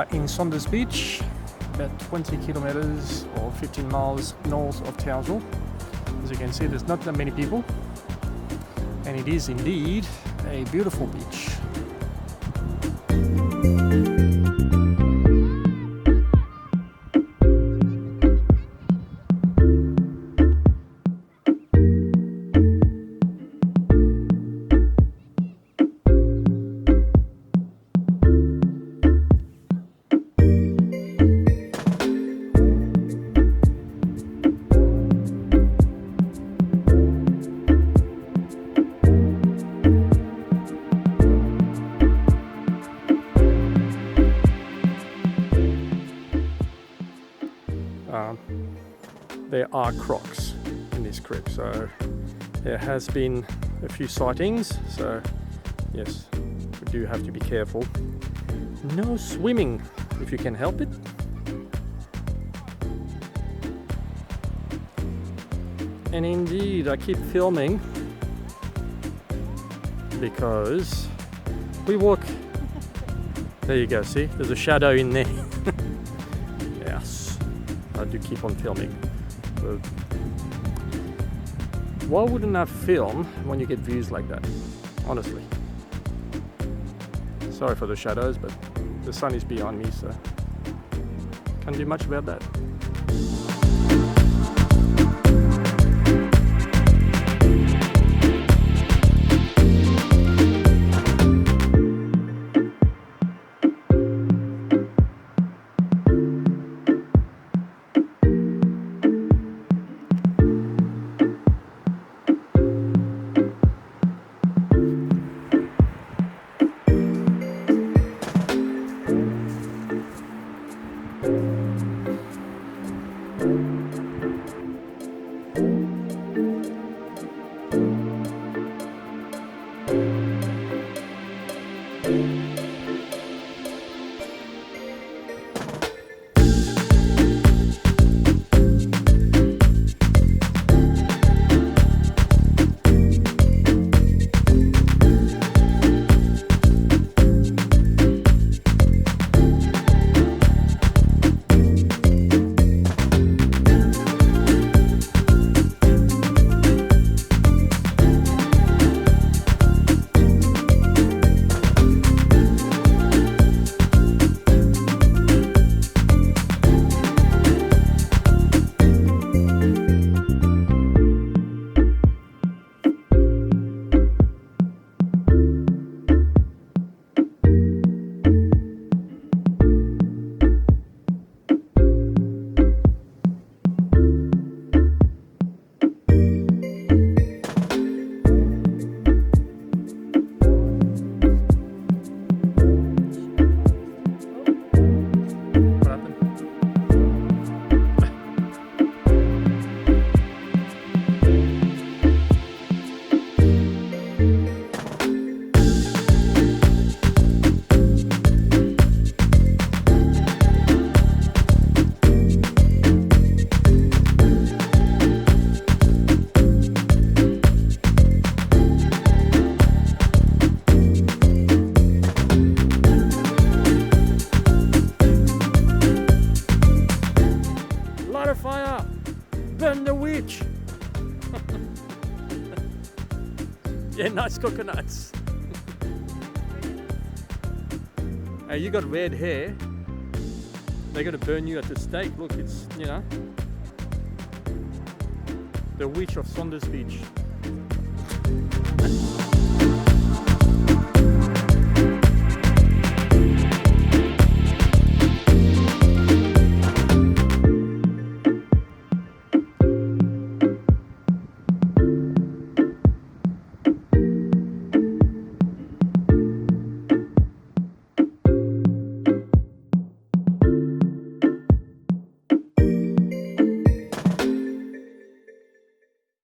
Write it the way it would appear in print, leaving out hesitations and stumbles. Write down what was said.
are in Saunders Beach, about 20 kilometers or 15 miles north of Townsville. As you can see, there's not that many people, and it is indeed a beautiful beach. There are crocs in this creek, so there has been a few sightings, so yes, we do have to be careful. No swimming if you can help it. And indeed, I keep filming because we walk. There you go, see, there's a shadow in there. Yes, I do keep on filming. But why wouldn't I film when you get views like that? Honestly. Sorry for the shadows, but the sun is behind me, so can't do much about that. Fire! Burn the witch! Yeah, nice coconuts. Hey, you got red hair. They're gonna burn you at the stake. Look, it's, you know, the witch of Saunders Beach.